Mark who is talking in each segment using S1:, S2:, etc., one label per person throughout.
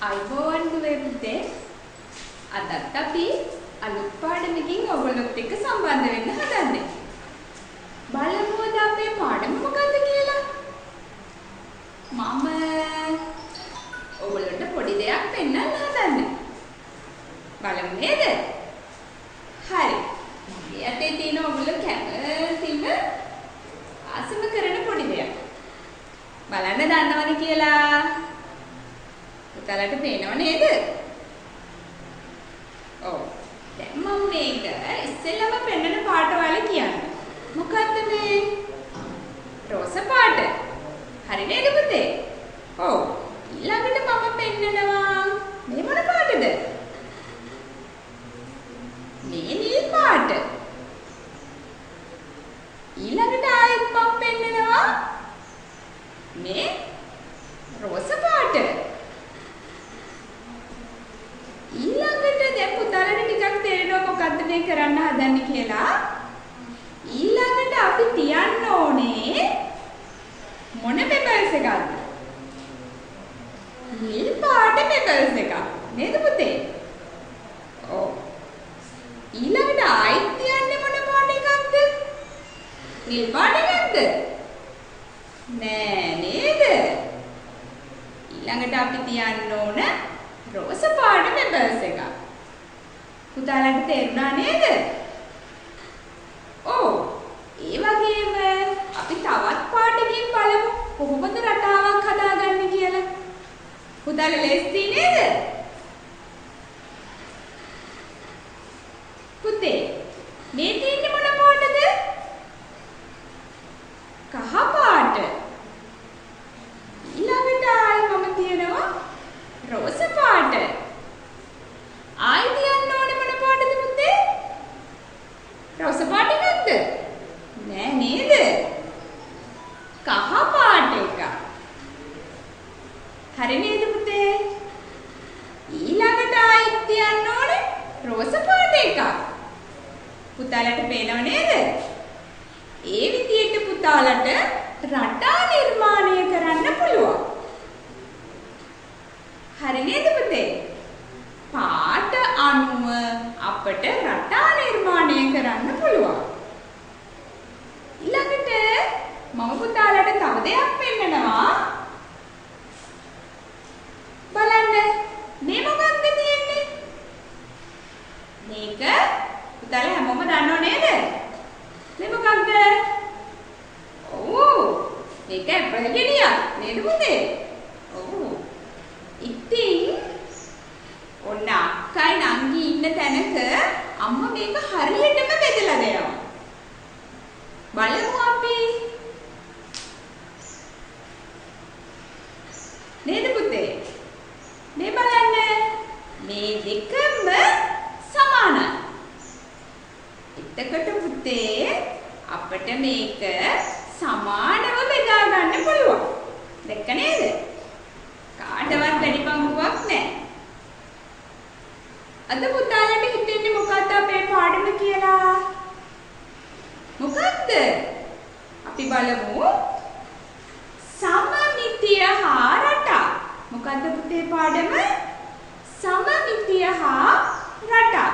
S1: අයිබෝවන් දුවේ පුතේ අදත් අපි අලුත් පාඩමකින් ඔයගොල්ලොත් එක්ක සම්බන්ධ වෙන්න හදන්නේ. බලමු අද අපේ පාඩම මොකක්ද කියලා. මම ඔයගොල්ලන්ට පොඩි දෙයක් පෙන්වන්න හදන්නේ. බලමු නේද? හරි. මේ අතේ තියෙන ඔයගොල්ලෝ කැමතිම ආසම කරන පොඩි දෙයක්. බලන්න දන්නවද කියලා? පුතාලට පේනව නේද? ඔව්. දැන් මම මේක ඉස්සෙල්ලාම පෙන්නන පාට වල කියන්නේ. මොකද්ද මේ? රෝස පාට. හරි නේද පුතේ? ඔව්. ඊළඟට මම පෙන්නනවා මේ මොන පාටද? මේ නිල් පාට. ඊළඟට ආයෙත් මම පෙන්නනවා මේ රෝස පාට. ඊළඟට දැන් පුතාලට ටිකක් තේරෙනවා මොකද්ද මේ කරන්න හදන්නේ කියලා. ඊළඟට අපි තියන්න ඕනේ මොන පෙපල්ස් එකක්ද? නිල් පාට පෙපල්ස් එකක්. නේද පුතේ? ඔව්. ඊළඟට ආයෙත් තියන්නේ මොන පාට එකක්ද? නිල් පාට එකක්ද? නෑ නේද? ඊළඟට අපි තියන්න ඕන රෝස පාට පෙපල්ස් එකක්. පුතාලට තේරුණා නේද? ඔව්. ඒ වගේම අපි තවත් පාටකින් බලමු කොහොමද රටාවක් හදාගන්නේ කියලා. පුතාලා ලෑස්ති නේද? පුතේ මේ තියෙන්නේ මොන පාටද? කහ පාට. ඊළඟට ආයි මම තියනවා රෝස පාට. ආයි තියන්න ඕනේ මොන පාටද පුතේ? රෝස පාට එකක්ද? නෑ නේද? කහ පාට එක. හරි නේද පුතේ? ඊළඟට ආයි තියන්න ඕනේ රෝස පාට එකක්. පුතාලට පේනව නේද? ඒ විදිහට පුතාලට රටා නිර්මාණය කරන්න පුළුවන්. හරි නේද පුතේ? පාට අනුව අපට රටා නිර්මාණය කරන්න පුළුවන්. ඊළඟට මම පුතාලට තව දෙයක් පෙන්නනවා. බලන්න මේ මොකක්ද තියෙන්නේ? මේක පුතාලා හැමෝම දන්නව නේද? මේ මොකක්ද? ඔව්. මේක ඇපල් ගෙඩියක් නේද පුතේ? ඔව්. ඉතින් ඔන්න අක්කයි නංගි ඉන්න තැනක අම්මා මේක හරියටම බෙදලා දෙනවා. බලමු අපි. නේද පුතේ? මේ බලන්න. මේ දෙකම සමානයි. එතකොට පුතේ අපිට මේක සමානව බෙදා ගන්න පුළුවන්. දැක්ක නේද? කාටවත් වැඩි පංගුවක් නැහැ. අද පුතාලට හිතෙන්නේ මොකක්ද අපේ පාඩම කියලා? මොකක්ද? අපි බලමු සමමිතිය හා රටා. මොකක්ද පුතේ පාඩම? සමමිතිය හා රටා.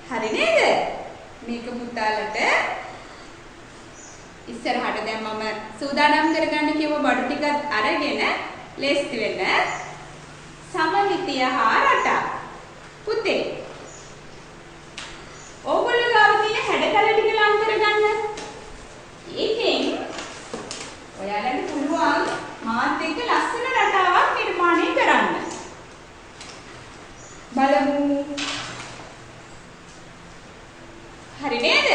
S1: හරි නේද? මේක පුතාලට ඉස්සරහට දැන් මම සූදානම් කරගන්න කිව්ව බඩු ටිකත් අරගෙන ලෑස්ති වෙන්න. සමමිතිය හා රටා. පුතේ ඕගොල්ලෝ ගාව තියෙන හැඩතල ටික ලං කරගන්න. ඒකෙන් ඔයාලට පුළුවන් මාත් එක්ක ලස්සන රටාවක් නිර්මාණය කරන්න. බලමු. හරි නේද?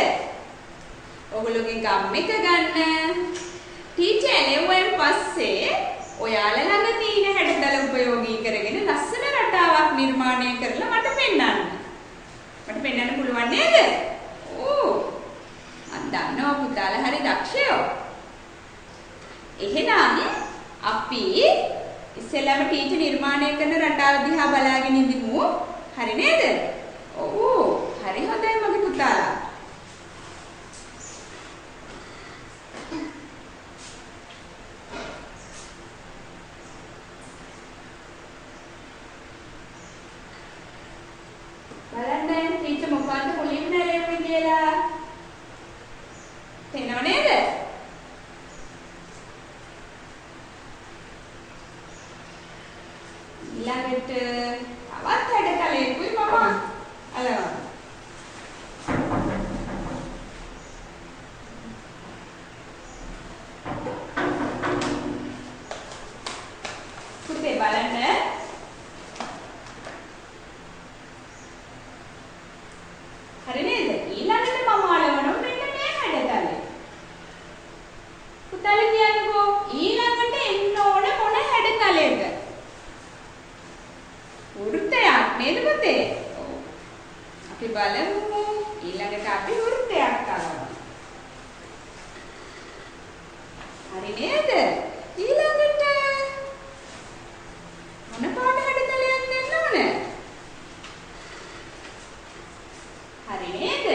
S1: ඔයගොල්ලෝගේ ගම් එක ගන්න. ටීචර් එළෙව්වෙන් පස්සේ ඔයාලා ළඟ තියෙන හැඩතල උපයෝගී කරගෙන ලස්සන රටාවක් නිර්මාණය කරලා මට පෙන්නන්න. මට පෙන්නන්න පුළුවන් නේද? ඕ. මම දන්නවා පුතාලා හරි දක්ෂයෝ. එහෙනම් අපි ඉස්සෙල්ලාම ටීචර් නිර්මාණය කරන රටාව දිහා බලාගෙන ඉඳිමු. හරි නේද? ඔව්. හරි හොඳයි මගේ පුතාලා. පේනව නේද? ඊළඟට තවත් හැඩතලයකුයි මම අලවනවා. පුතේ බලන්න. හරි නේද? ඊළඟට මම අලවනවා මෙන්න මේ හැඩතලය. පුතාලා කියන්නකෝ ඊළඟට එන්න ඕන මොන හැඩතලයද? වෘත්තයක් නේද පුතේ? ඔව්. අපි බලමු ඊළඟට අපි වෘත්තයක් අලවමු. හරි නේද? ඊළඟට මොන පාට හැඩතලයක් දෙන්න ඕන? හරි නේද?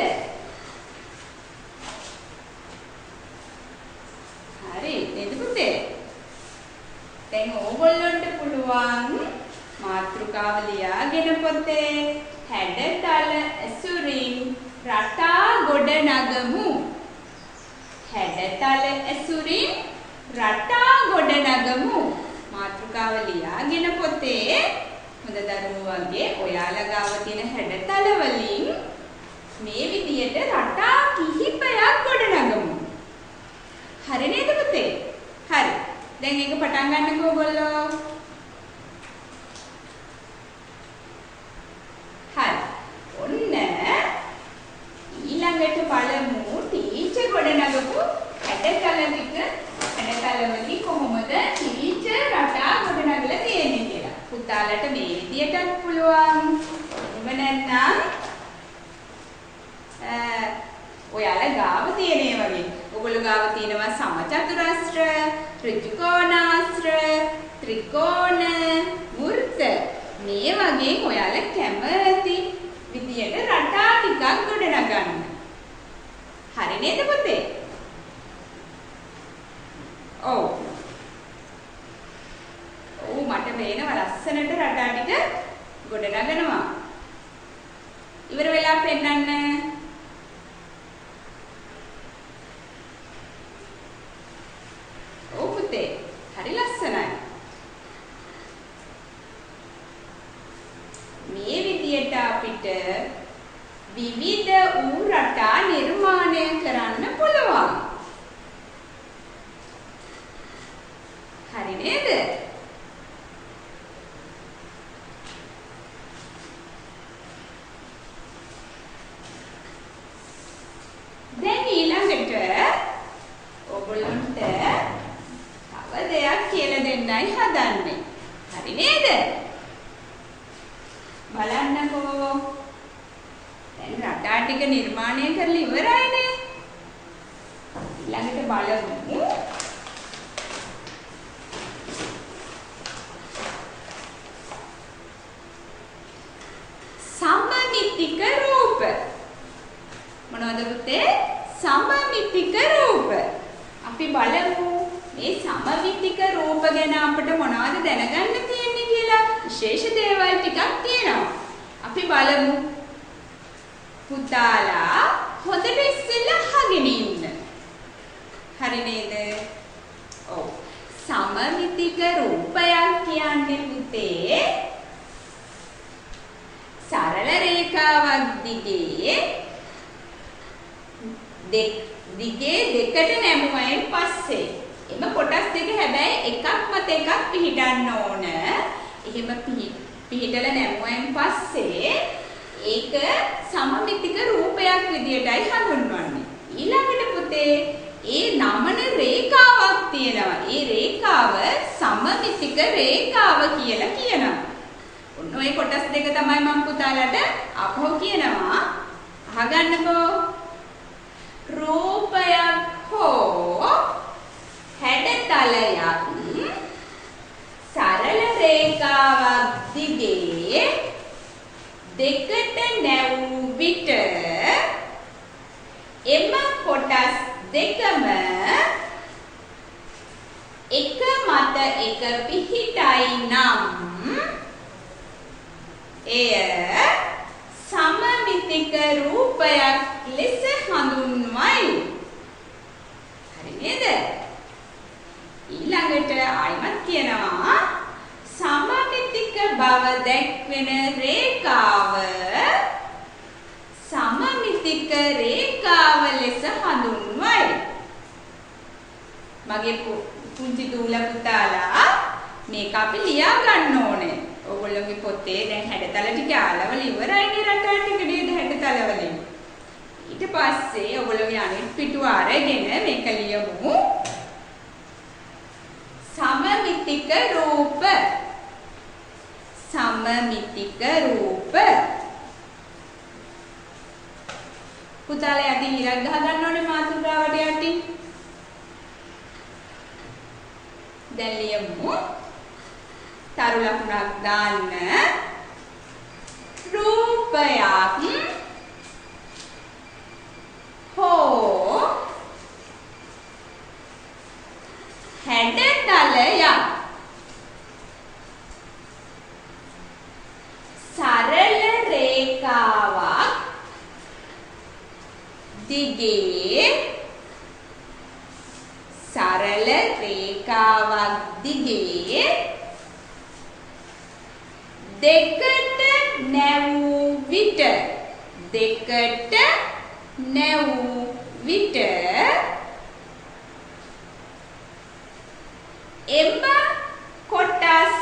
S1: හරි නේද පුතේ? දැන් ඕගොල්ලන්ට පුළුවන් මාතෘකාව ලියාගෙන පොතේ හැඩතල ඇසුරින් රටා ගොඩ නගමු. හැඩතල ඇසුරින් රටා ගොඩ නගමු. මාතෘකාව ලියාගෙන පොතේ හොඳ දරුවෝ වගේ ඔයාලා ගාව තියෙන හැඩතල වලින් මේ විදියට රටා කිහිපයක් ගොඩ නගමු. හරි නේද පුතේ? හරි. දැන් ඒක පටන් ගන්නකෝ ඔයගොල්ලෝ. හරි. ඔන්න ඊළඟට බලමු ටීචර් ගොඩ නගපු හැඩතල වලින් කොහොමද ටීචර් රටා ගොඩ නගලා තියෙන්නේ කියලා. පුතාලට මේ විදියටත් පුළුවන්. එහෙම නැත්නම් ඔයාලා ගාව තියෙන ඒ වගේ. ඔයගොල්ලෝ ගාව තියෙනවා සමචතුරස්‍ර, ත්‍රිකෝණාස්‍ර, ත්‍රිකෝණ, වෘත්ත. මේ වගේ ඔයාලා කැමති විදියට රටා ටිකක් ගොඩනගන්න. හරි නේද පුතේ? ඔව්. ඔව් මට පේනවා ලස්සනට රටා ටික ගොඩනගනවා. ඉවර වෙලා පෙන්නන්න. ඔව් පුතේ. හරි ලස්සනයි. මේ විදියට අපිට විවිධ වූ රටා නිර්මාණය කරන්න පුළුවන්. හරි නේද? දැන් ඊළඟට ඔයගොල්ලන්ට තව දෙයක් කියලා දෙන්නයි හදන්නේ. හරි නේද? බලන්නකෝ. දැන් රටා ටික නිර්මාණය කරලා ඉවරයිනේ. ඊළඟට බලමු සමමිතික රූප. මොනවද පුතේ? සමමිතික රූප. අපි බලමු මේ සමමිතික රූප ගැන අපිට මොනවද දැනගන්න තියෙන්නේ කියලා. විශේෂ දේවල් ටිකක් තියෙනවා. අපි බලමු. පුතාලා හොඳට ඉස්සෙල්ලා අහගෙන ඉන්න. හරි නේද? ඔව්. සමමිතික රූපයක් කියන්නේ පුතේ සරල රේඛාවක් දිගේ දෙකට නැමුවයින් පස්සේ එම කොටස් දෙක හැබැයි එකක් මත එකක් පිහිටන්න ඕන. එහෙම පිහිටලා නැමුවයින් පස්සේ ඒක සමමිතික රූපයක් විදියටයි හඳුන්වන්නේ. ඊළඟට පුතේ ඒ නමන රේඛාවක් තියෙනවා. ඒ රේඛාව සමමිතික රේඛාව කියලා කියනවා. ඔන්න ඔය කොටස් දෙක තමයි මම පුතාලට අපහො කියනවා. අහගන්නකෝ. රූපයක් හෝ හැඩතලයක් සරල රේඛාවක් දිගේ දෙකට නැවූ විට එම කොටස් දෙකම එක මත එක පිහිටයි නම් එය සමමිතික රූපයක් ලෙස හඳුන්වයි. දැක්වෙන රේඛාව සමමිතික රේඛාව ලෙස හඳුන්වයි. මගේ පුංචි දූල පුතාලා මේක අපි ලියා ගන්න ඕනේ. ඔයගොල්ලෝගේ පොතේ දැන් හැඩතල ටික අලවල ඉවරයිනේ රටා ටික නේද හැඩතල වලින්. ඊට පස්සේ ඔයගොල්ලෝගේ අනිත් පිටුව අරගෙන මේක ලියමු. සමමිතික රූප. සමමිතික රූප. පුතාලා යටි ඉරක් ගහ ගන්න ඕනේ මාතෘකාවට යටින්. දැන් ලියමු. තරු ලකුණක් දාන්න. රූපයක් හෝ හැඩතලයක් සරල රේඛාවක් දිගේ සරල රේඛාවක් දිගේ දෙකට නැවූ විට දෙකට නැවූ විට එම කොටස්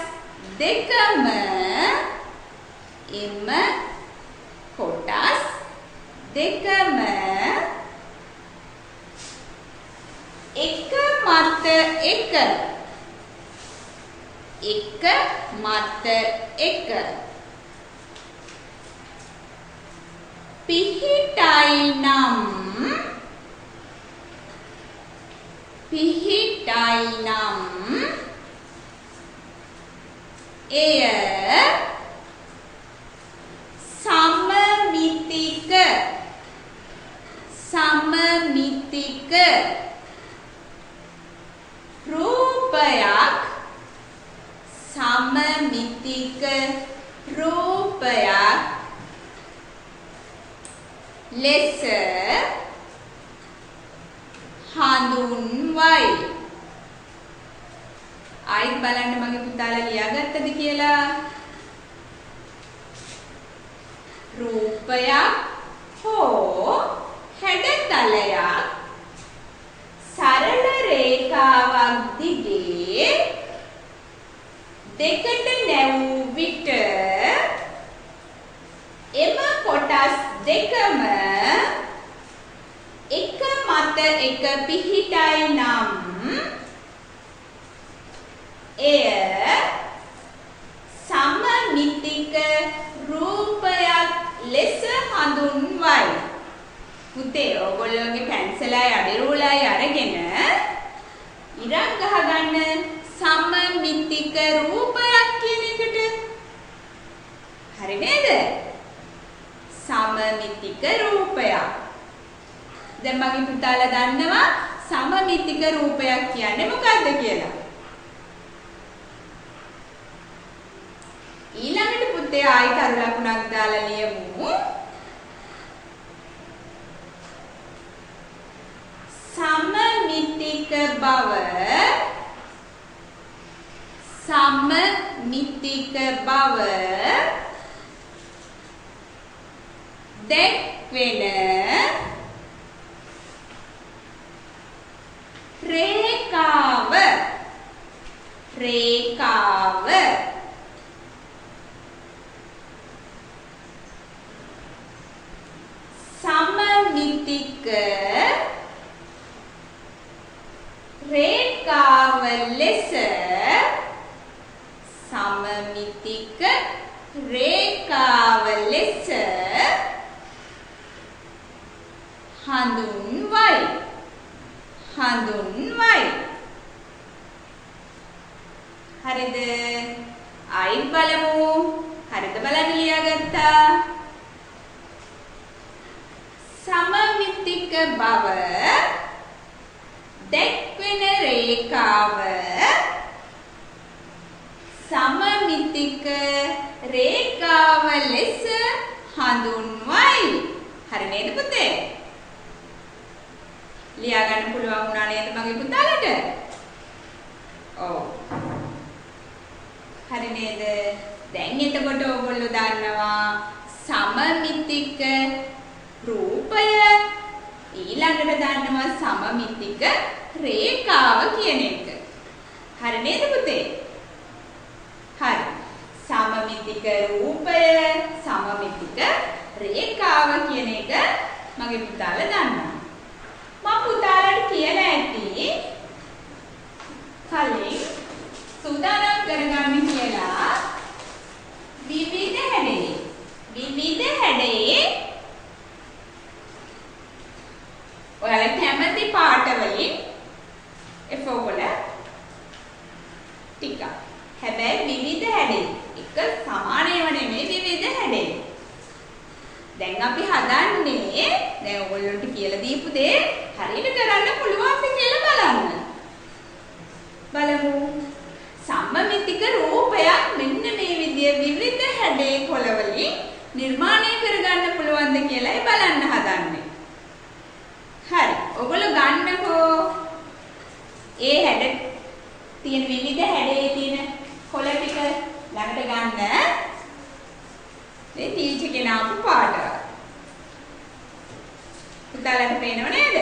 S1: දෙකම එම කොටස් දෙකම එක මත එක මත එක පිහිටයි නම් එය සමමිතික රූපයක් සමමිතික රූපයක් ලෙස හඳුන්වයි. ආයිත් බලන්න මගේ පුතාලා ලියාගත්තද කියලා. රූපයක් හෝ හැඩතලයක් සරල රේඛාවක් දිගේ දෙකට නැවූ විට එම කොටස් දෙකම එක මත එක පිහිටයි නම් එය සමමිතික රූපයක් ලෙස හඳුන්වයි. පුතේ ඔයගොල්ලෝගේ පැන්සලයි අඩිරූලයි අරගෙන ඉරක් ගහගන්න සමමිතික රූපයක් කියන එකට. හරි නේද? සමමිතික රූපයක්. දැන් මගේ පුතාලා දන්නවා සමමිතික රූපයක් කියන්නේ මොකක්ද කියලා. ඊළඟට පුතේ ආයි තරු ලකුණක් දාලා ලියමු. සමමිතික බව දැක්වෙන රේඛාව සමමිතික රේඛාව ලෙස හඳුන්වයි. හරිද? ආයිත් බලමු. හරිද බලන්න ලියාගත්තා. සමමිතික බව දැක්වෙන රේඛාව සමමිතික රේඛාව ලෙස හඳුන්වයි. හරි නේද පුතේ? ලියා ගන්න පුළුවන් වුණා නේද මගේ පුතාලට? ඔව්. හරි නේද? දැන් එතකොට ඔයගොල්ලෝ දන්නවා සමමිතික රූපය ඊළඟට දන්නවා සමමිතික රේඛාව කියන එක. හරි නේද පුතේ? හරි. සමමිතික රූපය සමමිතික රේඛාව කියන එක මගේ පුතාලා දන්නවා. මම පුතාලට කියලා ඇති කලින් සූදානම් කරගන්න කියලා විවිධ හැඩයේ ඔයාලා කැමති පාට වලින් එෆෝගල ටික. හැබැයි විවිධ හැඩේ එක සමාන ඒවා නෙමෙයි විවිධ හැඩේ. දැන් අපි හදන්නේ දැන් ඔයගොල්ලන්ට කියලා දීපු දේ හරියට කරන්න පුළුවන්ද කියලා බලන්න. බලමු. සමමිතික රූපයක් මෙන්න මේ විදිය විවිධ හැඩේ කොළ වලින් නිර්මාණය කරගන්න පුළුවන්ද කියලායි බලන්න හදන්නේ. හරි. ඔයගොල්ලෝ ගන්නකෝ ඒ හැඩ තියෙන විවිධ හැඩේ තියෙන කොළ ටික ළඟට ගන්න. මේ ටීචර් කෙනා අපු පාට. පුතාලට පේනව නේද?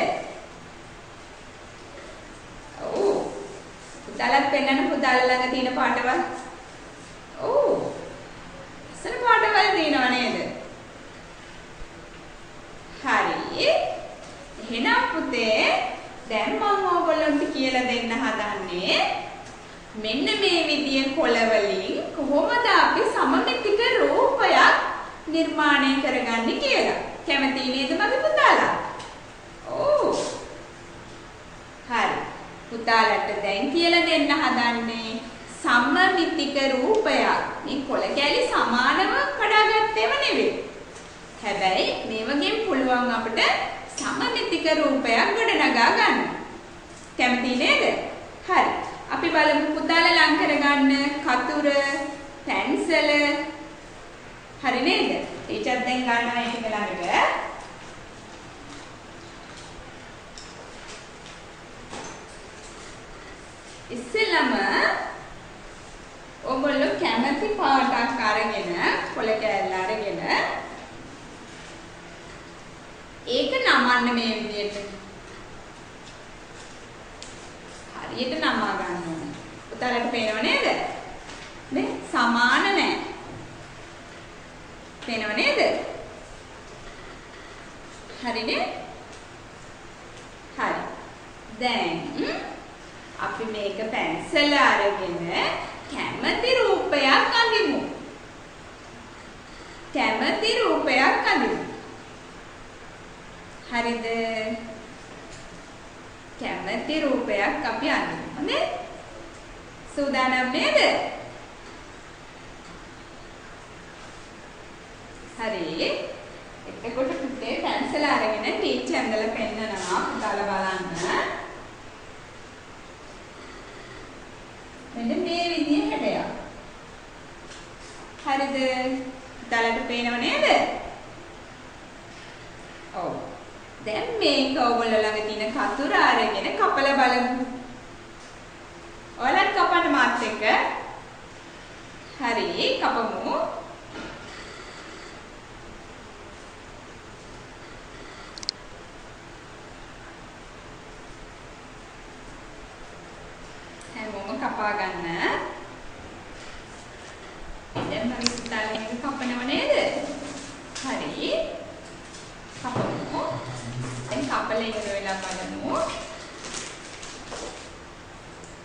S1: ඔව්. පුතාලට පෙන්නන පුතාලා ළඟ තියෙන පාටවල්. ඔව්. අසල පාටවල් තියෙනව නේද? හරි. එහෙනම් පුතේ දැන් මම ඔයගොල්ලන්ට කියලා දෙන්න හදන්නේ මෙන්න මේ විදිය කොළ වලින් කොහොමද අපි සමමිතික රූපයක් නිර්මාණය කරගන්නේ කියලා. කැමති නේද මගේ පුතාලා? ඔව්. හරි. පුතාලට දැන් කියලා දෙන්න හදන්නේ සමමිතික රූපයක්. මේ කොළ කැලි සමානව කඩාගත්තේව නෙවෙයි. හැබැයි මේ වගේම පුළුවන් අපිට සමමිතික රූපයක් ගොඩනගා ගන්න. කැමති නේද? හරි. අපි බලමු පුතාලා ලං කරගන්න කතුර, පැන්සල. හරි නේද? ටීචර් දැන් ගන්නවා ඒක ළඟට. ඉස්සෙල්ලම ඔයගොල්ලෝ කැමති පාටක් අරගෙන කොළ කෑල්ල අරගෙන ඒක නමන්න මේ විදියට. හරියට නමා ගන්න ඕනේ. පුතාලට පේනව නේද? නේ සමාන නැහැ. පේනව නේද? හරිනේ? හරි. දැන් අපි මේක පැන්සල අරගෙන කැමති රූපයක් අඳිමු. කැමති රූපයක් අඳිමු. හරිද? කැමති රූපයක් අපි අඳිමු. නේ? සූදානම් නේද? හරි. එතකොට පුතේ පැන්සල අරගෙන ටීචර් ඇඳලා පෙන්නනවා පුතාලා බලන්න. මෙන්න මේ විදිහේ හැඩයක්. හරිද? පුතාලට පේනව නේද? ඔව්. දැන් මේක ඔයගොල්ලෝ ළඟ තියෙන කතුර අරගෙන කපලා බලමු. ඔයාලත් කපන්න මාත් එක්ක. හරි කපමු. හැමෝම කපා ගන්න. දැන් මම පුතාලා මේක කපනව නේද? හරි. කපමු. දැන් කපලා ඉවර වෙලා බලමු.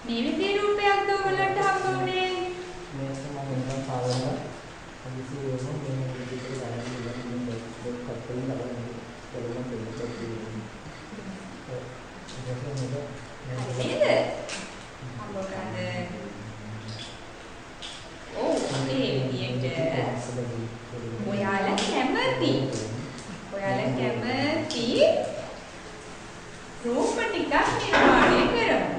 S1: මේ විදිහේ රූපයක්ද ඔයගොල්ලන්ට හම්බුනේ?
S2: මේක මම ඉන්න පාවල අදිසි වෙන මේ විදිහට ගන්න ඉන්න කප්පල ගන්න කරලා
S1: නේද? හම්බුනද? ඔව් මේ විදිහට ඔයාලා කැමති රූප ටිකක් නිර්මාණය කරමු.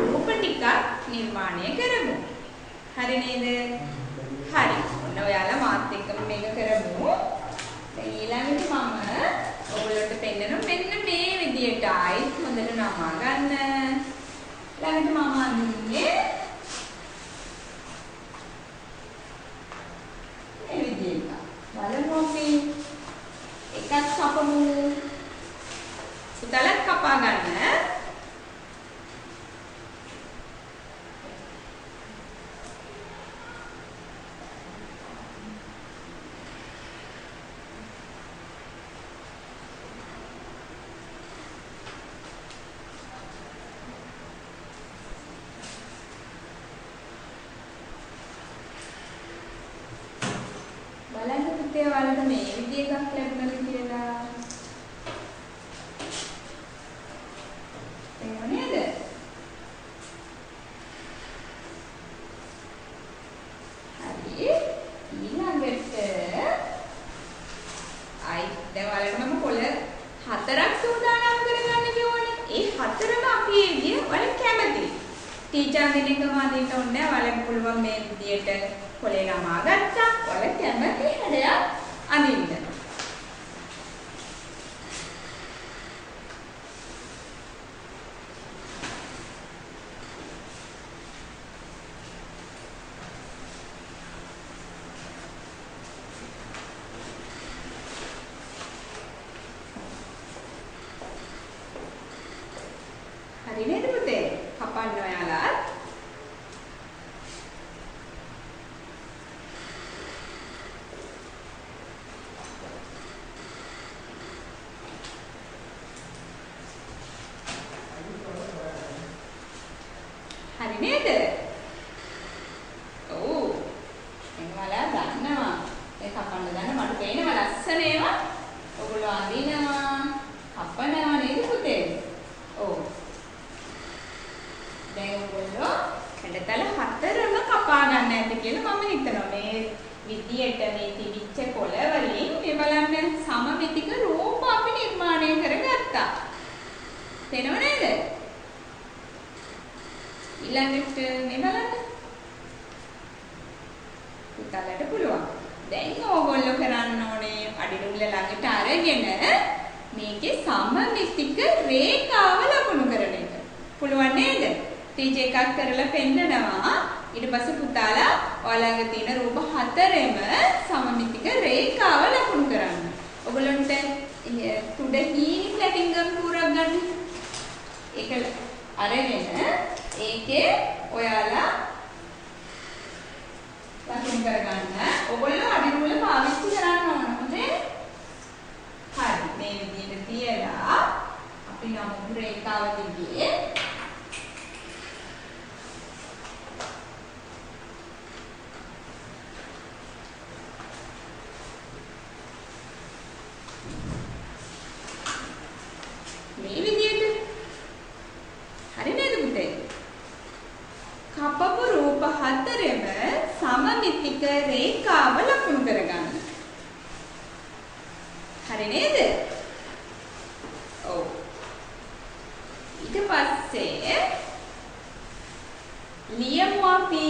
S1: රූප ටිකක් නිර්මාණය කරමු. හරි නේද? හරි. ඔන්න ඔයාලා මාත් එක්කම මේක කරමු. දැන් ඊළඟට මම ඔයගොල්ලන්ට පෙන්නන මෙන්න මේ විදියට ආයිත් හොඳට නමා ගන්න. ඊළඟට මම අඳින්නේ කපමු. පුතාලත් කපා ගන්න. බලන්න පුතේ ඔයාලට මේ විදිහ එකක් ලැබුණද කියලා. එහෙම නේද? හරි. ඊළඟට දැන් ඔයාලට මම කොළ 4ක් සූදානම් කරගන්න කිව්වනේ. ඒ 4ම අපි එදී ඔයාලා කැමති. ටීචර් කෙනෙක්ම අදින්න ඕනේ. ඔයාලට පුළුවන් මේ විදියට කොලේ නමා ගත්තා. ඔයාලා කැමති හැඩයක් අඳින්න. හරි නේද පුතේ? කපන්න ඔයාලා. හරි නේද? ඔව්. දැන් ඔයාලා දන්නවා. ඒ කපන්න දන්න මට පේනවා ලස්සන ඒවා. ඔයගොල්ලෝ අඳිනවා, කපනවා නේද පුතේ? ඔව්. දැන් ඔයගොල්ලෝ හැඩතල 4ම කපා ගන්න ඇති කියලා මම හිතනවා. මේ විදියට මේ තිබිච්ච කොළ වලින් මේ බලන්න සමමිතික රූප අපි නිර්මාණය කරගත්තා. තේරෙනව නේද? ඊළඟට මේ බලන්න. පුතාලට පුළුවන්. දැන් ඕගොල්ලෝ කරන්න ඕනේ අඩිරුල්ල ළඟට අරගෙන මේකේ සමමිතික රේඛාව ලකුණු කරන එක. පුළුවන් නේද? ටීචර් එකක් කරලා පෙන්නනවා. ඊට පස්සේ පුතාලා ඔයාලගේ තියෙන රූප 4ෙම සමමිතික රේඛාව ලකුණු කරන්න. ඔයගොල්ලන්ට තුඩ හීනි ප්ලැටින්ගම් පුරක් ගන්න. ඒක අරගෙන ඒකේ ඔයාලා ලකුණු කරගන්න. ඔයගොල්ලෝ අඩිරුල පාවිච්චි කරන්න ඕන. හොඳේ? හරි. මේ විදිහට තියලා අපි නමු රේඛාව දිගේ මේ විදිහට. හරි නේද පුතේ? කපපු රූප 4ෙම සමමිතික රේඛාව ලකුණු කරගන්න. හරි නේද? ඔව්. ඊට පස්සේ ලියමු අපි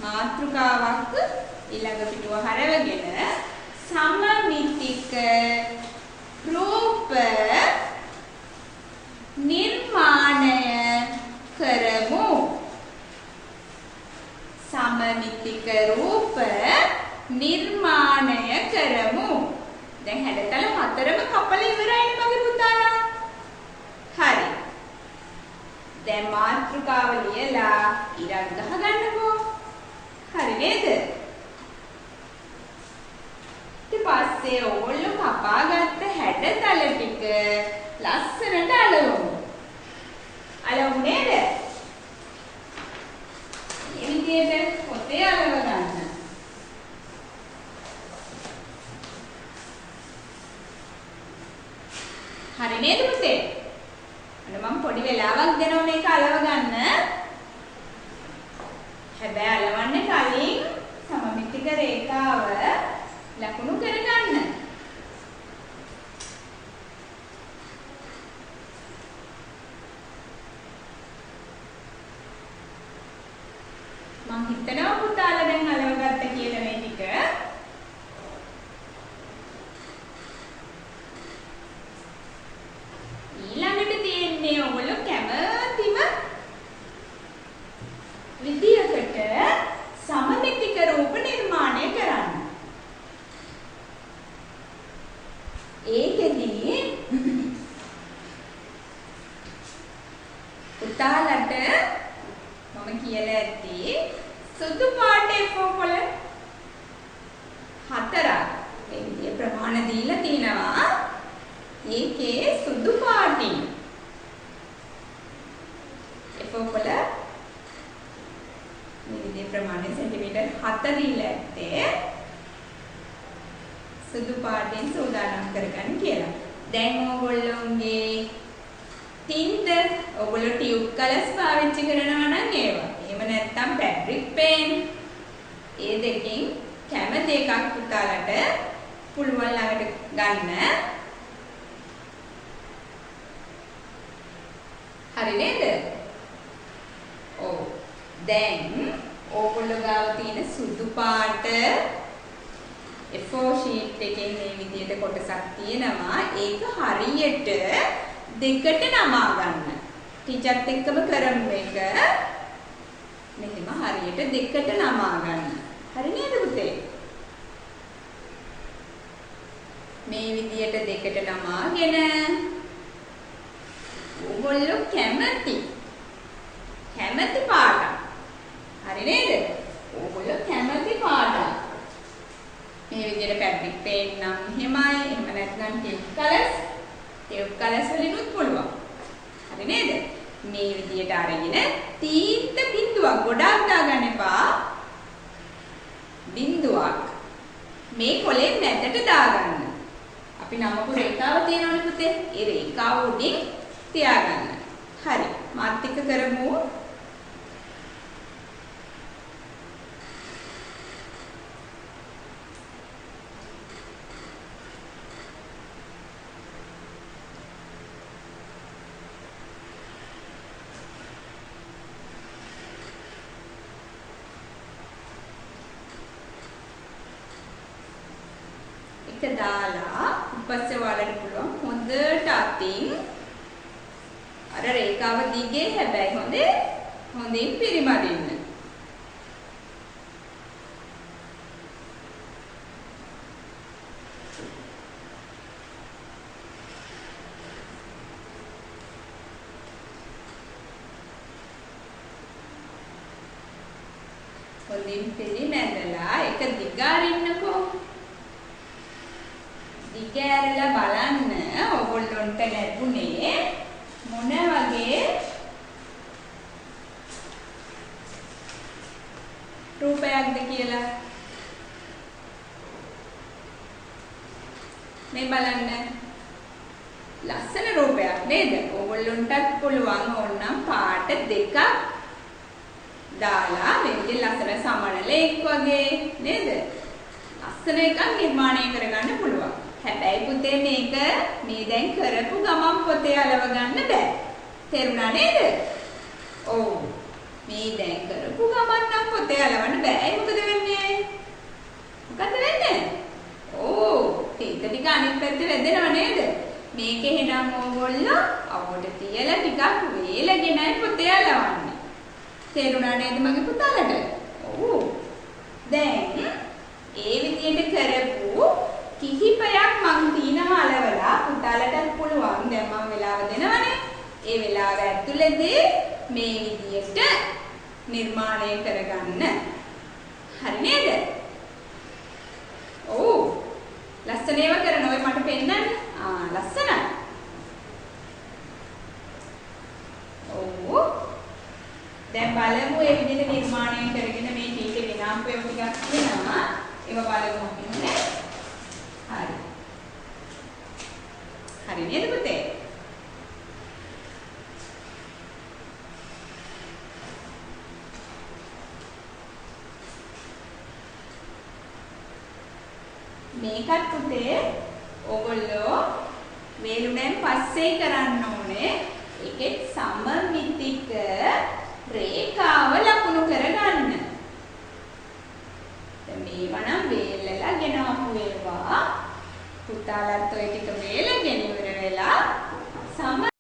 S1: මාතෘකාවක් ඊළඟ පිටුව හරවගෙන සමමිතික රූප නිර්මාණය කරමු. සමමිතික රූප නිර්මාණය කරමු. දැන් හැඩතල 4ම කපලා ඉවරයිනේ මගේ පුතාලා. හරි. දැන් මාතෘකාව ලියලා ඉරක් ගහගන්නකෝ. හරි නේද? ඊට පස්සේ ඕගොල්ලෝ කපාගත්ත හැඩතල ටික ලස්සනට අලවමු. අලවමු නේද? මේ විදිහට පොතේ අලව ගන්න. හරි නේද පුතේ? අන්න මම පොඩි වෙලාවක් දෙනවා මේක අලව ගන්න. හැබැයි අලවන්න කලින් සමමිතික රේඛාව ලකුණු කරගන්න. මම හිතනවා පුතාලා දැන් අලවගත්ත කියලා මේ ටික. ඊළඟට තියෙන්නේ ඔයගොල්ලෝ කැමතිම විදියකට සමමිතික රූප නිර්මාණය කරන්න. ඒකෙදි පුතාලට මම කියලා ඇති සුදු පාට A4 කොළ 4ක් මේ විදිහේ ප්‍රමාණ දීලා තිනවා. ඒකේ සුදු පාටින් A4 කොළ මේ විදිහේ ප්‍රමාණය සෙන්ටිමීටර් 7 දීලා ඇත්තේ සුදු පාටින් සූදානම් කරගන්න කියලා. දැන් ඕගොල්ලෝගේ tint ඔයගොල්ලෝ tube colors පාවිච්චි කරනවා නම් ඒවා. එහෙම නැත්නම් fabric paint. ඒ දෙකෙන් කැමති එකක් පුතාලට පුළුවන් ළඟට ගන්න. හරි නේද? ඔව්. දැන් ඕගොල්ලෝ ගාව තියෙන සුදු පාට A4 sheet එකෙන් මේ විදිහට කොටසක් තියෙනවා. ඒක හරියට දෙකට නමා ගන්න. ටීචර්ත් එක්කම කරමු එක. මෙහෙම හරියට දෙකට නමා ගන්න. හරි නේද පුතේ? මේ විදිහට දෙකට නමාගෙන ඕගොල්ලෝ කැමති පාට. හරි නේද? ඕගොල්ලෝ කැමති පාට. මේ විදිහට fabric paint නම් එහෙමයි. එහෙම නැත්නම් tube colors වලිනුත් පුළුවන්. හරි නේද? මේ විදිහට අරගෙන තීන්ත බිඳුවක් ගොඩක් දාගන්න එපා. බිඳුවක් මේ කොලේ මැදට දාගන්න. අපි නමපු රේඛාව තියෙනවනේ පුතේ. ඒ රේඛාව උඩින් තියාගන්න. හරි. මාත් එක්ක කරමු. එක දාලා ඊපස්සේ ඔයාලට පුළුවන් හොඳට අතින් අර රේඛාව දිගේ හැබැයි හොඳින් පිරිමදින්න. හොඳින් පිරිමැදලා එක දිගාරින්නකෝ. දිගෑරලා බලන්න ඔයගොල්ලොන්ට ලැබුණේ මොන වගේ රූපයක්ද කියලා. මේ බලන්න ලස්සන රූපයක් නේද? ඔයගොල්ලොන්ටත් පුළුවන් ඕනනම් පාට දෙකක් දාලා මේකේ ලස්සන සමනලයක් වගේ නේද? ලස්සන එකක් නිර්මාණය කරගන්න පුළුවන්. හැබැයි පුතේ මේක මේ දැන් කරපු ගමන් පොතේ අලව ගන්න බෑ. තේරුණා නේද? ඔව්. මේ දැන් කරපු ගමන් නම් පොතේ අලවන්න බෑ. මොකද වෙන්නේ? මොකද වෙන්නේ? ඔව්. ඒක ටික අනිත් පැත්තේ වැදෙනව නේද? මේක එහෙනම් ඕගොල්ලෝ අවුවට තියලා ටිකක් වේලගෙනයි පොතේ අලවන්නේ. තේරුණා නේද මගේ පුතාලට? ඔව්. දැන් ඒ විදිහට කරපු කිහිපයක් මම තියනවා අලවලා පුතාලට පුළුවන්. දැන් මම වෙලාව දෙනවනේ. ඒ වෙලාව ඇතුළතදී මේ විදිහට නිර්මාණය කරගන්න. හරි නේද? ඔව්. ලස්සන ඒවා කරන ඔය මට පෙන්නන්න. ලස්සනයි. ඔව්. දැන් බලමු මේ විදිහට නිර්මාණය කරගෙන මේ ටීචර් විනාම්පය ටිකක් වෙනවා. ඒව බලමු අපි නේ. හරි. හරි නේද පුතේ? මේකත් පුතේ ඕගොල්ලෝ වේලුණෙන් පස්සේ කරන්න ඕනේ. ඒකෙත් සමමිතික රේඛාව ලකුණු කරගන්න. දැන් මේවා නම් වේලලා ගෙනාපු ඒවා. පුතාලත් ඔය ටික වේලගෙන ඉවර වෙලා සම